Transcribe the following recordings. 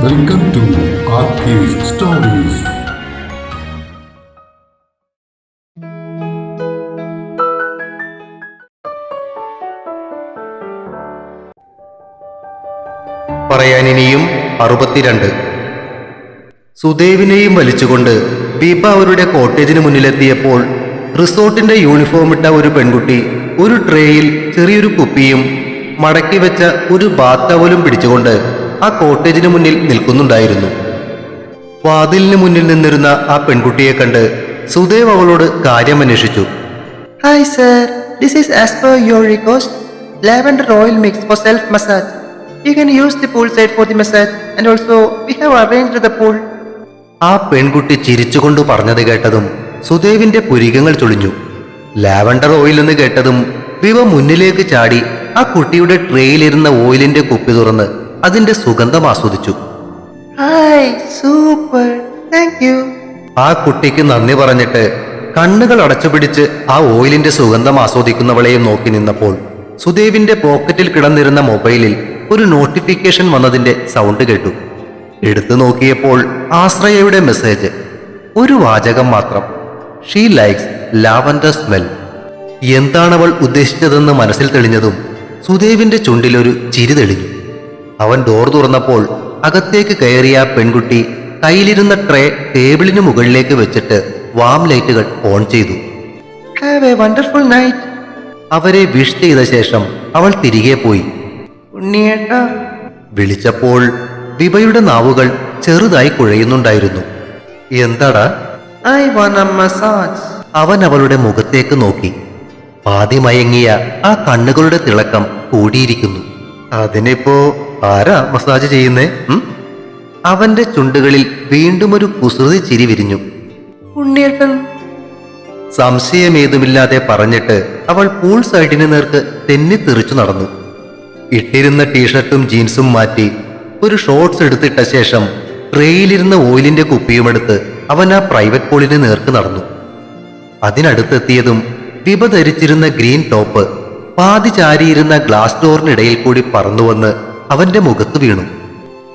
Welcome to ആർക്കേസ് stories. പറയാനിനിയും 62. സുദേവിനെയും വലിച്ചുകൊണ്ട് ബീബ അവരുടെ കോട്ടേജിന് മുന്നിലെത്തിയപ്പോൾ റിസോർട്ടിന്റെ യൂണിഫോം ഇട്ട ഒരു പെൺകുട്ടി ഒരു ട്രേയിൽ ചെറിയൊരു കുപ്പിയും മടക്കി വെച്ച ഒരു ബാത്ത് ടവലും പിടിച്ചുകൊണ്ട് ആ കോട്ടേജിന് മുന്നിൽ നിൽക്കുന്നുണ്ടായിരുന്നു. വാതിലിന് മുന്നിൽ നിന്നിരുന്ന ആ പെൺകുട്ടിയെ കണ്ട് സുദേവ് അവളോട് കാര്യം അന്വേഷിച്ചു. Hi sir, this is as per your request. Lavender oil mix for self massage. You can use the pool side for the massage and also we have arranged the pool. ആ പെൺകുട്ടി ചിരിച്ചുകൊണ്ട് പറഞ്ഞത് കേട്ടതും സുദേവിന്റെ പുരികങ്ങൾ ചുളിഞ്ഞു. ലാവണ്ടർ ഓയിൽ എന്ന് കേട്ടതും വിവ മുന്നിലേക്ക് ചാടി ആ കുട്ടിയുടെ ട്രേയിലിരുന്ന ഓയിലിന്റെ കുപ്പി തുറന്ന് അതിന്റെ സുഗന്ധം ആസ്വദിച്ചു. Hi, super. Thank you. ആ കുട്ടിക്ക് നന്ദി പറഞ്ഞിട്ട് കണ്ണുകൾ അടച്ചുപിടിച്ച് ആ ഓയിലിന്റെ സുഗന്ധം ആസ്വദിക്കുന്നവളെയും നോക്കി നിന്നപ്പോൾ സുദേവിന്റെ പോക്കറ്റിൽ കിടന്നിരുന്ന മൊബൈലിൽ ഒരു നോട്ടിഫിക്കേഷൻ വന്നതിന്റെ സൗണ്ട് കേട്ടു. എടുത്തു നോക്കിയപ്പോൾ ആശ്രയയുടെ മെസ്സേജ്. ഒരു വാചകം മാത്രം: ഷീ ലൈക്സ് ലാവൻഡർ സ്മെൽ. എന്താണവൾ ഉദ്ദേശിച്ചതെന്ന് മനസ്സിൽ തെളിഞ്ഞതും സുദേവിന്റെ ചുണ്ടിലൊരു ചിരി തെളിഞ്ഞു. അവൻ ഡോർ തുറന്നപ്പോൾ അകത്തേക്ക് കയറിയ ആ പെൺകുട്ടി കയ്യിലിരുന്ന ട്രേ ടേബിളിന് മുകളിലേക്ക് വെച്ചിട്ട് വാം ലൈറ്റുകൾ ഓൺ ചെയ്തു. Have a wonderful night. അവരെ വിഷ് ചെയ്ത ശേഷം അവൾ തിരികെ പോയി. ഉണ്ണിയേട്ടാ. വിളിച്ചപ്പോൾ വിവയുടെ നാവുകൾ ചെറുതായി കുഴയുന്നുണ്ടായിരുന്നു. എന്താടാ? I want a massage. അവൻ അവളുടെ മുഖത്തേക്ക് നോക്കി. പാതി മയങ്ങിയ ആ കണ്ണുകളുടെ തിളക്കം കൂടിയിരിക്കുന്നു. അതിനിപ്പോ ആരാ മസാജ് ചെയ്യുന്നേ? അവന്റെ ചുണ്ടുകളിൽ വീണ്ടും ഒരു കുസൃതി ചിരി വിരിഞ്ഞു. ഉണ്ണിയേട്ടൻ. സംശയമേതുമില്ലാതെ പറഞ്ഞിട്ട് അവൾ പൂൾ സൈഡിന് നേർക്ക് തെന്നിത്തെറിച്ചു നടന്നു. ഇട്ടിരുന്ന ടീഷർട്ടും ജീൻസും മാറ്റി ഒരു ഷോർട്സ് എടുത്തിട്ട ശേഷം ട്രേയിലിരുന്ന ഓയിലിന്റെ കുപ്പിയുമെടുത്ത് അവൻ ആ പ്രൈവറ്റ് പൂളിന് നേർക്ക് നടന്നു. അതിനടുത്തെത്തിയതും വിഭ ധരിച്ചിരുന്ന ഗ്രീൻ ടോപ്പ് പാതി ചാരിയിരുന്ന ഗ്ലാസ് ഡോറിനിടയിൽ കൂടി പറന്നുവന്ന് അവന്റെ മുഖത്ത് വീണു.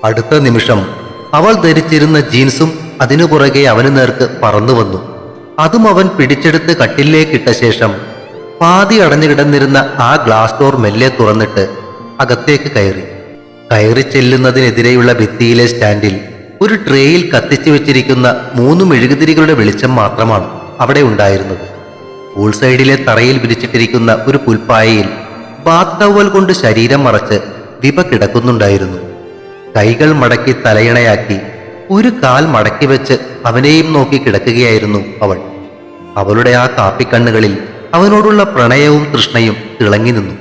അടുത്ത നിമിഷം അവൾ ധരിച്ചിരുന്ന ജീൻസും അതിനു പുറകെ അവന് നേർക്ക് പറന്നു വന്നു. അതും അവൻ പിടിച്ചെടുത്ത് കട്ടിലേക്കിട്ട ശേഷം പാതി അടഞ്ഞു കിടന്നിരുന്ന ആ ഗ്ലാസ് ഡോർ മെല്ലെ തുറന്നിട്ട് അകത്തേക്ക് കയറി ചെല്ലുന്നതിനെതിരെയുള്ള ഭിത്തിയിലെ സ്റ്റാൻഡിൽ ഒരു ട്രേയിൽ കത്തിച്ചു വെച്ചിരിക്കുന്ന 3 മെഴുകുതിരികളുടെ വെളിച്ചം മാത്രമാണ് അവിടെ ഉണ്ടായിരുന്നത്. പൂൾ സൈഡിലെ തറയിൽ വിരിച്ചിട്ടിരിക്കുന്ന ഒരു പുൽപ്പായയിൽ ബാത്ത് ടവൽ കൊണ്ട് ശരീരം മറച്ച് വിഭ കിടക്കുന്നുണ്ടായിരുന്നു. കൈകൾ മടക്കി തലയിണയാക്കി ഒരു കാൽ മടക്കി വെച്ച് അവനെയും നോക്കി കിടക്കുകയായിരുന്നു അവൾ. അവളുടെ ആ കാപ്പിക്കണ്ണുകളിൽ അവനോടുള്ള പ്രണയവും തൃഷ്ണയും തിളങ്ങി നിന്നു.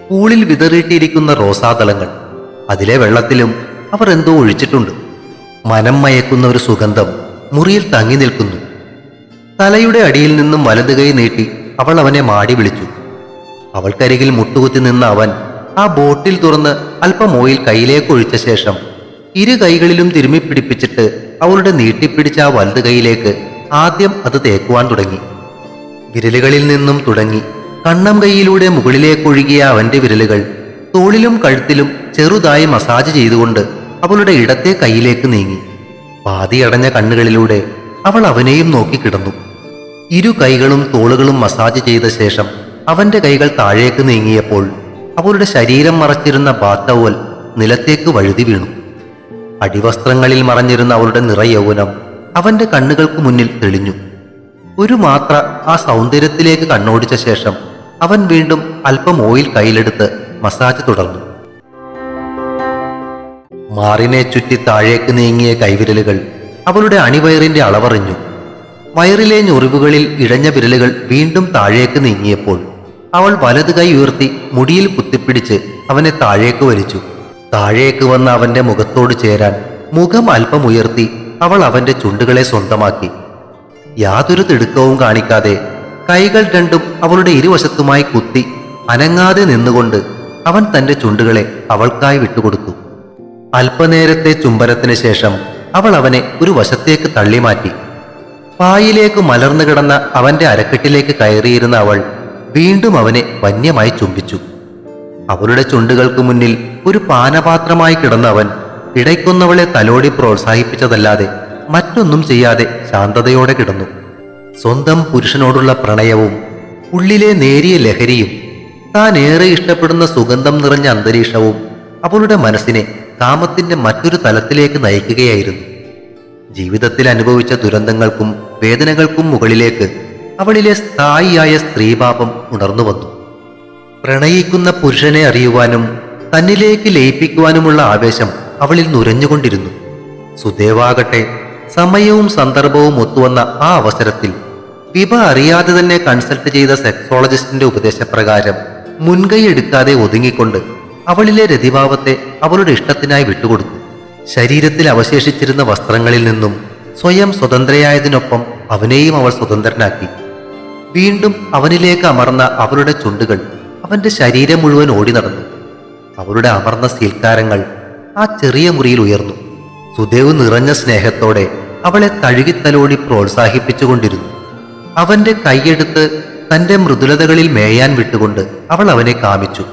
പൂളിൽ വിതറിയിട്ടിരിക്കുന്ന റോസാതളങ്ങൾ, അതിലെ വെള്ളത്തിലും അവർ എന്തോ ഒഴിച്ചിട്ടുണ്ട്. മനം മയക്കുന്ന ഒരു സുഗന്ധം മുറിയിൽ തങ്ങി നിൽക്കുന്നു. തലയുടെ അടിയിൽ നിന്നും വലത് കൈ നീട്ടി അവൾ അവനെ മാടി വിളിച്ചു. അവൾക്കരികിൽ മുട്ടുകുത്തി നിന്ന അവൻ ആ ബോട്ടിൽ തുറന്ന് അല്പം ഓയിൽ കൈയിലേക്ക് ഒഴിച്ച ശേഷം ഇരു കൈകളിലും തിരുമ്മി പിടിപ്പിച്ചിട്ട് അവളുടെ നീട്ടിപ്പിടിച്ച ആ വലത് കൈയിലേക്ക് ആദ്യം അത് തേക്കുവാൻ തുടങ്ങി. വിരലുകളിൽ നിന്നും തുടങ്ങി കണ്ണം കൈയിലൂടെ മുകളിലേക്കൊഴുകിയ അവന്റെ വിരലുകൾ തോളിലും കഴുത്തിലും ചെറുതായി മസാജ് ചെയ്തുകൊണ്ട് അവളുടെ ഇടത്തെ കൈയിലേക്ക് നീങ്ങി. പാതി അടഞ്ഞ കണ്ണുകളിലൂടെ അവൾ അവനെയും നോക്കി കിടന്നു. ഇരു കൈകളും തോളുകളും മസാജ് ചെയ്ത ശേഷം അവന്റെ കൈകൾ താഴേക്ക് നീങ്ങിയപ്പോൾ അവളുടെ ശരീരം മറച്ചിരുന്ന ബാത്ത് ടവൽ നിലത്തേക്ക് വഴുതി വീണു. അടിവസ്ത്രങ്ങളിൽ മറഞ്ഞിരുന്ന അവളുടെ നിറയൗവനം അവന്റെ കണ്ണുകൾക്ക് മുന്നിൽ തെളിഞ്ഞു. ഒരു മാത്ര ആ സൗന്ദര്യത്തിലേക്ക് കണ്ണോടിച്ച ശേഷം അവൻ വീണ്ടും അല്പം ഓയിൽ കയ്യിലെടുത്ത് മസാജ് തുടർന്നു. മാറിനെ ചുറ്റി താഴേക്ക് നീങ്ങിയ കൈവിരലുകൾ അവളുടെ അണിവയറിന്റെ അളവറിഞ്ഞു. വയറിലെ ഞൊറിവുകളിൽ ഇഴഞ്ഞ വിരലുകൾ വീണ്ടും താഴേക്ക് നീങ്ങിയപ്പോൾ അവൾ വലത് കൈ ഉയർത്തി മുടിയിൽ കുത്തിപ്പിടിച്ച് അവനെ താഴേക്ക് വലിച്ചു. താഴേക്ക് വന്ന അവന്റെ മുഖത്തോട് ചേരാൻ മുഖം അല്പം ഉയർത്തി അവൾ അവന്റെ ചുണ്ടുകളെ സ്വന്തമാക്കി. യാതൊരു തിടുക്കവും കാണിക്കാതെ കൈകൾ രണ്ടും അവളുടെ ഇരുവശത്തുമായി കുത്തി അനങ്ങാതെ നിന്നുകൊണ്ട് അവൻ തന്റെ ചുണ്ടുകളെ അവൾക്കായി വിട്ടുകൊടുത്തു. അല്പനേരത്തെ ചുംബനത്തിന് ശേഷം അവൾ അവനെ ഒരു വശത്തേക്ക് തള്ളിമാറ്റി. പായിലേക്ക് മലർന്നു കിടന്ന അവന്റെ അരക്കെട്ടിലേക്ക് കയറിയിരുന്ന അവൾ വീണ്ടും അവനെ വന്യമായി ചുംബിച്ചു. അവളുടെ ചുണ്ടുകൾക്ക് മുന്നിൽ ഒരു പാനപാത്രമായി കിടന്ന അവൻ ഇടയ്ക്കൊന്നവളെ തലോടി പ്രോത്സാഹിപ്പിച്ചതല്ലാതെ മറ്റൊന്നും ചെയ്യാതെ ശാന്തതയോടെ കിടന്നു. സ്വന്തം പുരുഷനോടുള്ള പ്രണയവും ഉള്ളിലെ നേരിയ ലഹരിയും താൻ ഏറെ ഇഷ്ടപ്പെടുന്ന സുഗന്ധം നിറഞ്ഞ അന്തരീക്ഷവും അവളുടെ മനസ്സിനെ കാമത്തിന്റെ മറ്റൊരു തലത്തിലേക്ക് നയിക്കുകയായിരുന്നു. ജീവിതത്തിൽ അനുഭവിച്ച ദുരന്തങ്ങൾക്കും വേദനകൾക്കും മുകളിലേക്ക് അവളിലെ സ്ഥായിയായ സ്ത്രീഭാവം ഉണർന്നു വന്നു. പ്രണയിക്കുന്ന പുരുഷനെ അറിയുവാനും തന്നിലേക്ക് ലയിപ്പിക്കുവാനുമുള്ള ആവേശം അവളിൽ നുരഞ്ഞുകൊണ്ടിരുന്നു. സുദേവാകട്ടെ സമയവും സന്ദർഭവും ഒത്തുവന്ന ആ അവസരത്തിൽ വിഭ അറിയാതെ തന്നെ കൺസൾട്ട് ചെയ്ത സെക്സോളജിസ്റ്റിന്റെ ഉപദേശപ്രകാരം മുൻകൈ എടുക്കാതെ ഒതുങ്ങിക്കൊണ്ട് അവളിലെ രതിഭാവത്തെ അവളുടെ ഇഷ്ടത്തിനായി വിട്ടുകൊടുത്തു. ശരീരത്തിൽ അവശേഷിച്ചിരുന്ന വസ്ത്രങ്ങളിൽ നിന്നും സ്വയം സ്വതന്ത്രയായതിനൊപ്പം അവനെയും അവൾ സ്വതന്ത്രനാക്കി. വീണ്ടും അവനിലേക്ക് അമർന്ന അവളുടെ ചുണ്ടുകൾ അവന്റെ ശരീരം മുഴുവൻ ഓടി നടന്നു. അവളുടെ അമർന്ന സീൽക്കാരങ്ങൾ ആ ചെറിയ മുറിയിൽ ഉയർന്നു. സുദേവ് നിറഞ്ഞ സ്നേഹത്തോടെ അവളെ തഴുകിത്തലോടി പ്രോത്സാഹിപ്പിച്ചുകൊണ്ടിരുന്നു. അവന്റെ കൈയെടുത്ത് തന്റെ മൃദുലതകളിൽ മേയാൻ വിട്ടുകൊണ്ട് അവൾ അവനെ കാമിച്ചു.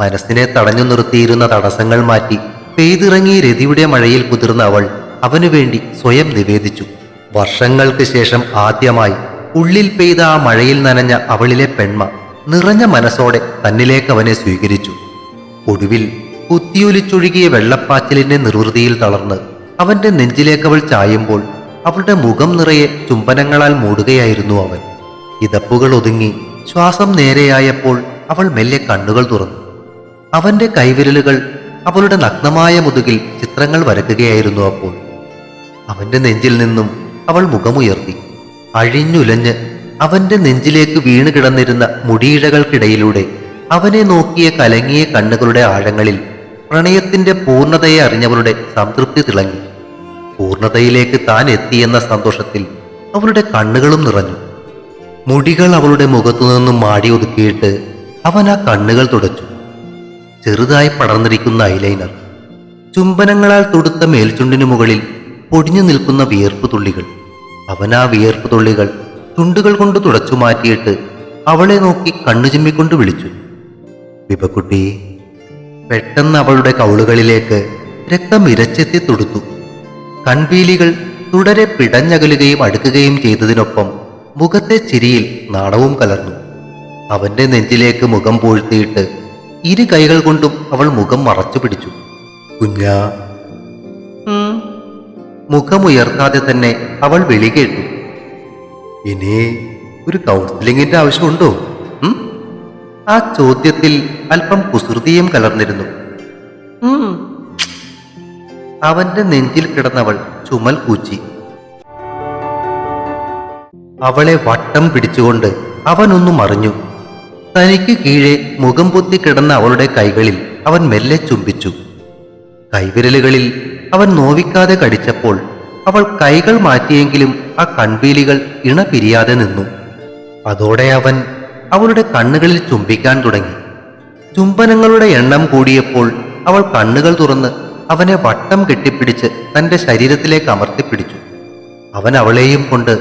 മനസ്സിനെ തടഞ്ഞു നിർത്തിയിരുന്ന തടസ്സങ്ങൾ മാറ്റി പെയ്തിറങ്ങി രതിയുടെ മഴയിൽ കുതിർന്ന അവൾ അവനു വേണ്ടി സ്വയം നിവേദിച്ചു. വർഷങ്ങൾക്ക് ശേഷം ആദ്യമായി ഉള്ളിൽ പെയ്ത ആ മഴയിൽ നനഞ്ഞ അവളിലെ പെൺമ നിറഞ്ഞ മനസ്സോടെ തന്നിലേക്ക് അവനെ സ്വീകരിച്ചു. ഒടുവിൽ കുത്തിയൊലിച്ചൊഴുകിയ വെള്ളപ്പാച്ചിലിന്റെ നിർവൃതിയിൽ തളർന്ന് അവന്റെ നെഞ്ചിലേക്കവൾ ചായുമ്പോൾ അവളുടെ മുഖം നിറയെ ചുംബനങ്ങളാൽ മൂടുകയായിരുന്നു അവൻ. കിതപ്പുകൾ ഒതുങ്ങി ശ്വാസം നേരെയായപ്പോൾ അവൾ മെല്ലെ കണ്ണുകൾ തുറന്നു. അവന്റെ കൈവിരലുകൾ അവളുടെ നഗ്നമായ മുതുകിൽ ചിത്രങ്ങൾ വരയ്ക്കുകയായിരുന്നു. അപ്പോൾ അവന്റെ നെഞ്ചിൽ നിന്നും അവൾ മുഖമുയർത്തി. അഴിഞ്ഞുലഞ്ഞ് അവന്റെ നെഞ്ചിലേക്ക് വീണു കിടന്നിരുന്ന മുടിയിഴകൾക്കിടയിലൂടെ അവനെ നോക്കിയ കലങ്ങിയ കണ്ണുകളുടെ ആഴങ്ങളിൽ പ്രണയത്തിന്റെ പൂർണ്ണതയെ അറിഞ്ഞവളുടെ സംതൃപ്തി തിളങ്ങി. പൂർണ്ണതയിലേക്ക് താൻ എത്തിയെന്ന സന്തോഷത്തിൽ അവളുടെ കണ്ണുകളും നിറഞ്ഞു. മുടികൾ അവളുടെ മുഖത്തു നിന്നും മാടി ഒതുക്കിയിട്ട് അവൻ ആ കണ്ണുകൾ തുടച്ചു. ചെറുതായി പടർന്നിരിക്കുന്ന ഐലൈനർ, ചുംബനങ്ങളാൽ തൊടുത്ത മേൽചുണ്ടിനു മുകളിൽ പൊടിഞ്ഞു നിൽക്കുന്ന വിയർപ്പ് തുള്ളികൾ. അവൻ ആ വിയർപ്പ് തുള്ളികൾ ചുണ്ടുകൾ കൊണ്ട് തുടച്ചു മാറ്റിയിട്ട് അവളെ നോക്കി കണ്ണു ചിമ്മിക്കൊണ്ട് വിളിച്ചു, വിഭക്കുട്ടി. പെട്ടെന്ന് അവളുടെ കൗളുകളിലേക്ക് രക്തം ഇരച്ചെത്തി തുടുത്തു. കൺപീലികൾ തുടരെ പിടഞ്ഞകലുകയും അടുക്കുകയും ചെയ്തതിനൊപ്പം മുഖത്തെ ചിരിയിൽ നാണവും കലർന്നു. അവന്റെ നെഞ്ചിലേക്ക് മുഖം പൂഴ്ത്തിയിട്ട് ഇരു കൈകൾ കൊണ്ടും അവൾ മുഖം മറച്ചു പിടിച്ചു. കുഞ്ഞാ. മുഖമുയർത്താതെ തന്നെ അവൾ വിളി കേട്ടു. ഇനി ഒരു കൗൺസിലിംഗിന്റെ ആവശ്യമുണ്ടോ? ആ ചോദ്യത്തിൽ അല്പം കുസൃതിയും കലർന്നിരുന്നു. അവന്റെ നെഞ്ചിൽ കിടന്നവൾ ചുമൽ കൂച്ചി. അവളെ വട്ടം പിടിച്ചുകൊണ്ട് അവനൊന്നു മറിഞ്ഞു. തനിക്ക് കീഴെ മുഖം പൊത്തി കിടന്ന അവളുടെ കൈകളിൽ അവൻ മെല്ലെ ചുംബിച്ചു. കൈവിരലുകളിൽ അവൻ നോവിക്കാതെ കടിച്ചപ്പോൾ അവൾ കൈകൾ മാറ്റിയെങ്കിലും ആ കൺപീലികൾ ഇണ പിരിയാതെ നിന്നു. അതോടെ അവൻ അവളുടെ കണ്ണുകളിൽ ചുംബിക്കാൻ തുടങ്ങി. ചുംബനങ്ങളുടെ എണ്ണം കൂടിയപ്പോൾ അവൾ കണ്ണുകൾ തുറന്ന് അവനെ വട്ടം കെട്ടിപ്പിടിച്ച് തന്റെ ശരീരത്തിലേക്ക് അമർത്തിപ്പിടിച്ചു. അവൻ അവളെയും കൊണ്ട്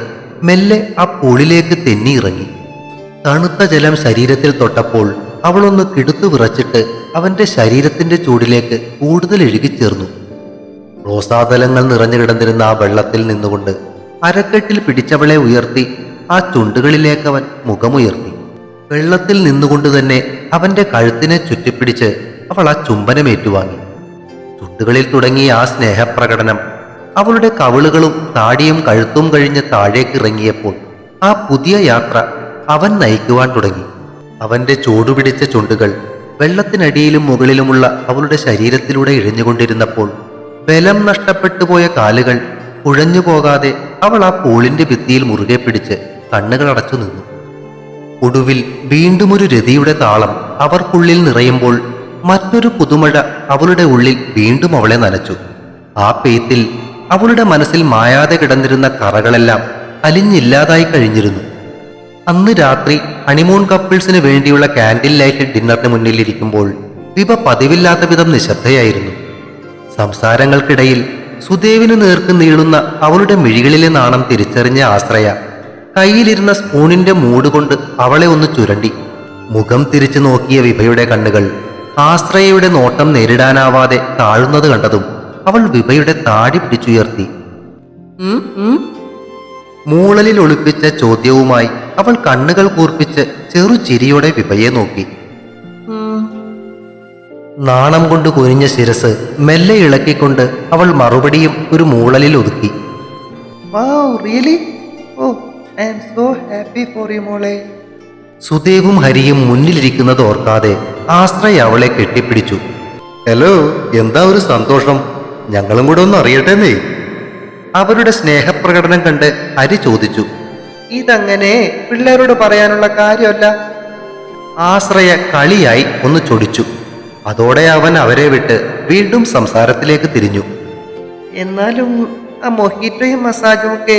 മെല്ലെ ആ പൂളിലേക്ക് തെന്നിയിറങ്ങി. തണുത്ത ജലം ശരീരത്തിൽ തൊട്ടപ്പോൾ അവളൊന്ന് കിടുത്തു വിറച്ചിട്ട് അവന്റെ ശരീരത്തിന്റെ ചൂടിലേക്ക് കൂടുതൽ ഇഴുകിച്ചേർന്നു. റോസാതലങ്ങൾ നിറഞ്ഞു കിടന്നിരുന്ന ആ വെള്ളത്തിൽ നിന്നുകൊണ്ട് അരക്കെട്ടിൽ പിടിച്ചവളെ ഉയർത്തി ആ ചുണ്ടുകളിലേക്കവൻ മുഖമുയർത്തി. വെള്ളത്തിൽ നിന്നുകൊണ്ട് തന്നെ അവന്റെ കഴുത്തിനെ ചുറ്റിപ്പിടിച്ച് അവൾ ആ ചുംബനമേറ്റുവാങ്ങി. ചുണ്ടുകളിൽ തുടങ്ങിയ ആ സ്നേഹപ്രകടനം അവളുടെ കവിളുകളും താടിയും കഴുത്തും കഴിഞ്ഞ് താഴേക്കിറങ്ങിയപ്പോൾ ആ പുതിയ യാത്ര അവൻ നയിക്കുവാൻ തുടങ്ങി. അവന്റെ ചൂടുപിടിച്ച ചുണ്ടുകൾ വെള്ളത്തിനടിയിലും മുകളിലുമുള്ള അവളുടെ ശരീരത്തിലൂടെ ഇഴഞ്ഞുകൊണ്ടിരുന്നപ്പോൾ ബലം നഷ്ടപ്പെട്ടു പോയ കാലുകൾ കുഴഞ്ഞു പോകാതെ അവൾ ആ പൂളിന്റെ ഭിത്തിയിൽ മുറുകെ പിടിച്ച് കണ്ണുകൾ അടച്ചു നിന്നു. ഒടുവിൽ വീണ്ടും ഒരു രതിയുടെ താളം അവർക്കുള്ളിൽ നിറയുമ്പോൾ മറ്റൊരു പുതുമഴ അവളുടെ ഉള്ളിൽ വീണ്ടും അവളെ നനച്ചു. ആ പെയ്ത്തിൽ അവളുടെ മനസ്സിൽ മായാതെ കിടന്നിരുന്ന കറകളെല്ലാം അലിഞ്ഞില്ലാതായി കഴിഞ്ഞിരുന്നു. അന്ന് രാത്രി ഹണിമൂൺ കപ്പിൾസിന് വേണ്ടിയുള്ള കാൻഡിൽ ലൈറ്റ് ഡിന്നറിന് മുന്നിൽ ഇരിക്കുമ്പോൾ വിഭ പതിവില്ലാത്ത വിധം നിശബ്ദയായിരുന്നു. സംസാരങ്ങൾക്കിടയിൽ സുദേവിന് നേർക്ക് നീളുന്ന അവളുടെ മിഴികളിലെ നാണം തിരിച്ചറിഞ്ഞ ആശ്രയ കയ്യിലിരുന്ന സ്പൂണിന്റെ മൂടുകൊണ്ട് അവളെ ഒന്ന് ചുരണ്ടി. മുഖം തിരിച്ചു നോക്കിയ വിഭയുടെ കണ്ണുകൾ ആശ്രയയുടെ നോട്ടം നേരിടാനാവാതെ താഴുന്നത് കണ്ടതും അവൾ വിഭയുടെ താടി പിടിച്ചുയർത്തി. ഉം, ഉം. മൂളലിൽ ഒളിപ്പിച്ച ചോദ്യവുമായി അവൾ കണ്ണുകൾ കൂർപ്പിച്ച് ചെറുചിരിയോടെ വിഭയെ നോക്കി. ഉം. നാണം കൊണ്ട് കുനിഞ്ഞ ശിരസ് മെല്ലെ ഇളക്കിക്കൊണ്ട് അവൾ മറുപടിയും ഒരു മൂളലിൽ ഒതുക്കി. Wow, really? Oh, I am so happy for you, മോളെ. സുദേവും ഹരിയും മുന്നിലിരിക്കുന്നത് ഓർക്കാതെ ആശ്രയ അവളെ കെട്ടിപ്പിടിച്ചു. ഹലോ, എന്താ ഒരു സന്തോഷം? ഞങ്ങളും കൂടെ ഒന്ന് അറിയട്ടെന്നേ. അവരുടെ സ്നേഹപ്രകടനം കണ്ട് ഹരി ചോദിച്ചു. ഇതങ്ങനെ പിള്ളേരോട് പറയാനുള്ള കാര്യമല്ല. ആശ്രയ കളിയായി ഒന്ന് ചൊടിച്ചു. അതോടെ അവൻ അവരെ വിട്ട് വീണ്ടും സംസാരത്തിലേക്ക് തിരിഞ്ഞു. എന്നാലും ആ മൊഹിറ്റോയും മസാജും ഒക്കെ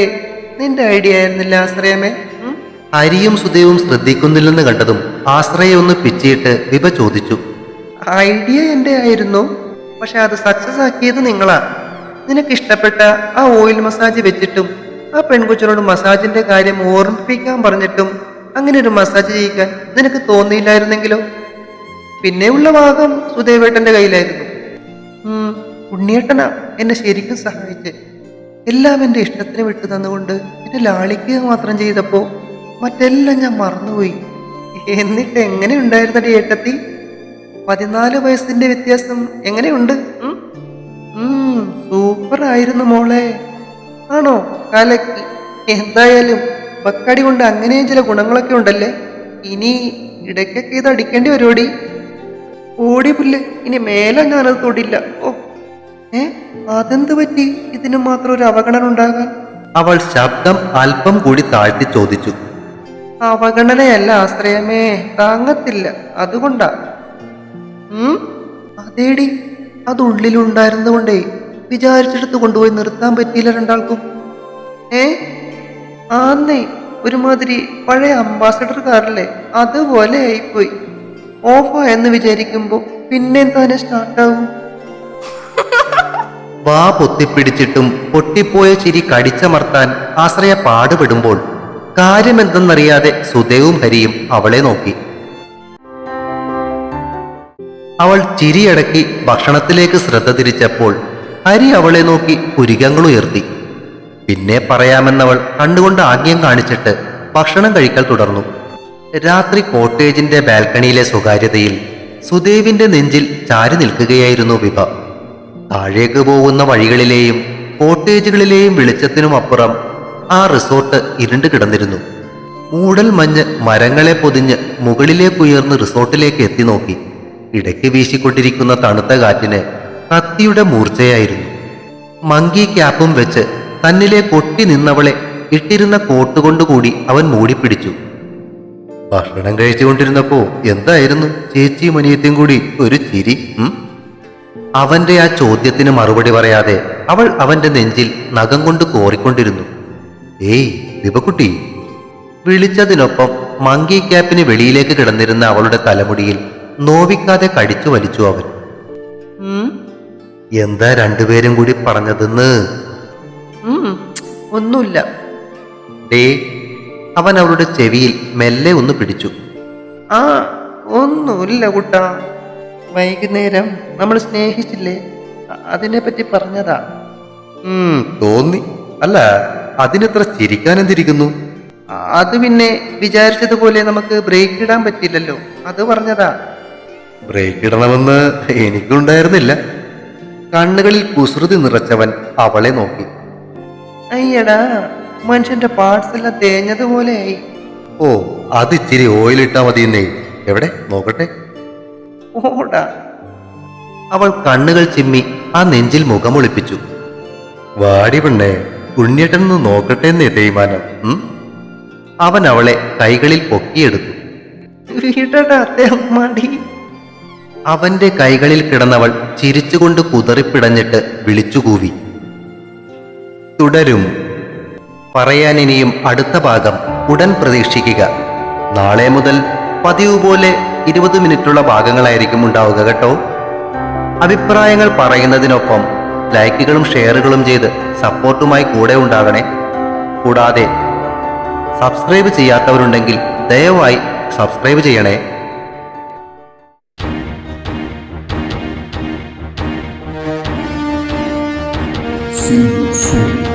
നിന്റെ ഐഡിയ ആയിരുന്നില്ല ആശ്രയമേ? ഉം? ഹരിയും സുദേവും ശ്രദ്ധിക്കുന്നില്ലെന്ന് കണ്ടതും ആശ്രയെ ഒന്ന് പിച്ചിയിട്ട് വിഭ ചോദിച്ചു. ഐഡിയ എന്റെ ആയിരുന്നു, പക്ഷെ അത് സക്സസ് ആക്കിയത് നിങ്ങളാ. നിനക്ക് ഇഷ്ടപ്പെട്ട ആ ഓയിൽ മസാജ് വെച്ചിട്ടും ആ പെൺകൊച്ചിനോട് മസാജിന്റെ കാര്യം ഓർമ്മിപ്പിക്കാൻ പറഞ്ഞിട്ടും അങ്ങനെ ഒരു മസാജ് ചെയ്യിക്കാൻ നിനക്ക് തോന്നിയില്ലായിരുന്നെങ്കിലോ? പിന്നെയുള്ള ഭാഗം സുദേവേട്ടന്റെ കയ്യിലായിരുന്നു. ഉണ്ണിയേട്ടനാ എന്നെ ശരിക്കും സഹായിച്ച്. എല്ലാം എൻ്റെ ഇഷ്ടത്തിന് വിട്ടു തന്നുകൊണ്ട് എന്നെ ലാളിക്കുക മാത്രം ചെയ്തപ്പോ മറ്റെല്ലാം ഞാൻ മറന്നുപോയി. എന്നിട്ട് എങ്ങനെ ഉണ്ടായിരുന്നടി ഏട്ടത്തി? 14 വയസ്സിന്റെ വ്യത്യാസം എങ്ങനെയുണ്ട്? സൂപ്പർ ആയിരുന്നു മോളെ. ആണോ? കലക്കി. എന്തായാലും ബക്കാടി കൊണ്ട് അങ്ങനെയും ചില ഗുണങ്ങളൊക്കെ ഉണ്ടല്ലേ. ഇനി ഇടയ്ക്കൊക്കെ ഇത് അടിക്കേണ്ടി വരുമോടി? ഓടി പുല്ല്, ഇനി മേലെ ഞാനത് തൊടില്ല. ഓ അതെന്ത് പറ്റി ഇതിന് മാത്രം ഒരു അവഗണന ഉണ്ടാകാൻ? അവൾ ശബ്ദം അല്പം കൂടി താഴ്ത്തി ചോദിച്ചു. അവഗണനയല്ല ആശ്രയമേ, താങ്ങത്തില്ല, അതുകൊണ്ടാ. അതേടി, അതുള്ളിലുണ്ടായിരുന്നുകൊണ്ടേ വിചാരിച്ചെടുത്ത് കൊണ്ടുപോയി നിർത്താൻ പറ്റിയില്ല രണ്ടാൾക്കും. ആന്നേ, ഒരുമാതിരി പഴയ അംബാസഡർ കാറില്ലേ, അതുപോലെ ആയിപ്പോയി. ഓഫായെന്ന് വിചാരിക്കുമ്പോ പിന്നെ തന്നെ സ്റ്റാർട്ടാവും. വാ പൊത്തിപ്പിടിച്ചിട്ടും പൊട്ടിപ്പോയ ചിരി കടിച്ചമർത്താൻ ആശ്രയ പാടുപെടുമ്പോൾ കാര്യമെന്തെന്നറിയാതെ സുദേവും ഹരിയും അവളെ നോക്കി. അവൾ ചിരിയടക്കി ഭക്ഷണത്തിലേക്ക് ശ്രദ്ധ തിരിച്ചപ്പോൾ ഹരി അവളെ നോക്കി പുരികങ്ങളുയർത്തി. പിന്നെ പറയാമെന്നവൾ കണ്ണുകൊണ്ട് ആംഗ്യം കാണിച്ചിട്ട് ഭക്ഷണം കഴിക്കൽ തുടർന്നു. രാത്രി കോട്ടേജിന്റെ ബാൽക്കണിയിലെ സ്വകാര്യതയിൽ സുദേവിന്റെ നെഞ്ചിൽ ചാരി നിൽക്കുകയായിരുന്നു വിഭ. താഴേക്ക് പോകുന്ന വഴികളിലെയും കോട്ടേജുകളിലെയും വെളിച്ചത്തിനുമപ്പുറം ആ റിസോർട്ട് ഇരുണ്ട് കിടന്നിരുന്നു. മൂടൽ മഞ്ഞ് മരങ്ങളെ പൊതിഞ്ഞ് മുകളിലേക്കുയർന്ന് റിസോർട്ടിലേക്ക് എത്തി നോക്കി. ഇടയ്ക്ക് വീശിക്കൊണ്ടിരിക്കുന്ന തണുത്ത കാറ്റിന് കത്തിയുടെ മൂർച്ചയായിരുന്നു. മങ്കി ക്യാപ്പും വെച്ച് തന്നിലെ കൊട്ടി നിന്നവളെ ഇട്ടിരുന്ന കോട്ടുകൊണ്ടുകൂടി അവൻ മൂടിപ്പിടിച്ചു. ഭക്ഷണം കഴിച്ചുകൊണ്ടിരുന്നപ്പോ എന്തായിരുന്നു ചേച്ചിയും അനിയത്തിയും കൂടി ഒരു ചിരി? അവന്റെ ആ ചോദ്യത്തിന് മറുപടി പറയാതെ അവൾ അവന്റെ നെഞ്ചിൽ നഖം കൊണ്ട് കോറിക്കൊണ്ടിരുന്നു. ഏയ് വിഭക്കുട്ടി! വിളിച്ചതിനൊപ്പം മങ്കി ക്യാപ്പിന് വെളിയിലേക്ക് കിടന്നിരുന്ന അവളുടെ തലമുടിയിൽ നോവിക്കാതെ കടിച്ചു വലിച്ചു അവൻ. എന്താ രണ്ടുപേരും കൂടി പറഞ്ഞതെന്ന്? ഒന്നുമില്ല. അവൻ അവളുടെ ചെവിയിൽ മെല്ലെ ഒന്ന് പിടിച്ചു. ഒന്നുമില്ല കുട്ടാ. വൈകുന്നേരം നമ്മൾ സ്നേഹിച്ചില്ലേ, അതിനെ പറ്റി പറഞ്ഞതാ. തോന്നി. അല്ല, അതിനെത്ര ചിരിക്കാനെന്തിരിക്കുന്നു? അത് പിന്നെ വിചാരിച്ചതുപോലെ നമുക്ക് ബ്രേക്ക് ഇടാൻ പറ്റില്ലല്ലോ, അത് പറഞ്ഞതാ. ബ്രേക്ക് ഇടണമെന്ന് എനിക്കുണ്ടായിരുന്നില്ല. കണ്ണുകളിൽ കുസൃതി നിറച്ചവൻ അവളെ നോക്കി. അയ്യടാ, മനുഷ്യന്റെ പാർട്സ് എല്ലാം തേഞ്ഞതുപോലെയായി. ഓ, അത് ഇച്ചിരി ഓയിലിട്ടാ മതിയെന്നേ. എവിടെ നോക്കട്ടെ? ഓടാ. അവൾ കണ്ണുകൾ ചിമ്മി ആ നെഞ്ചിൽ മുഖമൊളിപ്പിച്ചു. വാടി പെണ്ണേ, ഉണ്ണിയേട്ടനൊന്ന് നോക്കട്ടെ എന്നേ തേയ്മാനം. അവൻ അവളെ കൈകളിൽ പൊക്കിയെടുത്തു. അവന്റെ കൈകളിൽ കിടന്നവൾ ചിരിച്ചുകൊണ്ട് കുതറിപ്പിടഞ്ഞിട്ട് വിളിച്ചുകൂവി. തുടരും. പറയാനിനിയും അടുത്ത ഭാഗം ഉടൻ പ്രതീക്ഷിക്കുക. നാളെ മുതൽ പതിവ് പോലെ 20 മിനിറ്റുള്ള ഭാഗങ്ങളായിരിക്കും ഉണ്ടാവുക കേട്ടോ. അഭിപ്രായങ്ങൾ പറയുന്നതിനൊപ്പം ലൈക്കുകളും ഷെയറുകളും ചെയ്ത് സപ്പോർട്ടുമായി കൂടെ ഉണ്ടാകണേ. കൂടാതെ സബ്സ്ക്രൈബ് ചെയ്യാത്തവരുണ്ടെങ്കിൽ ദയവായി സബ്സ്ക്രൈബ് ചെയ്യണേ. See you soon.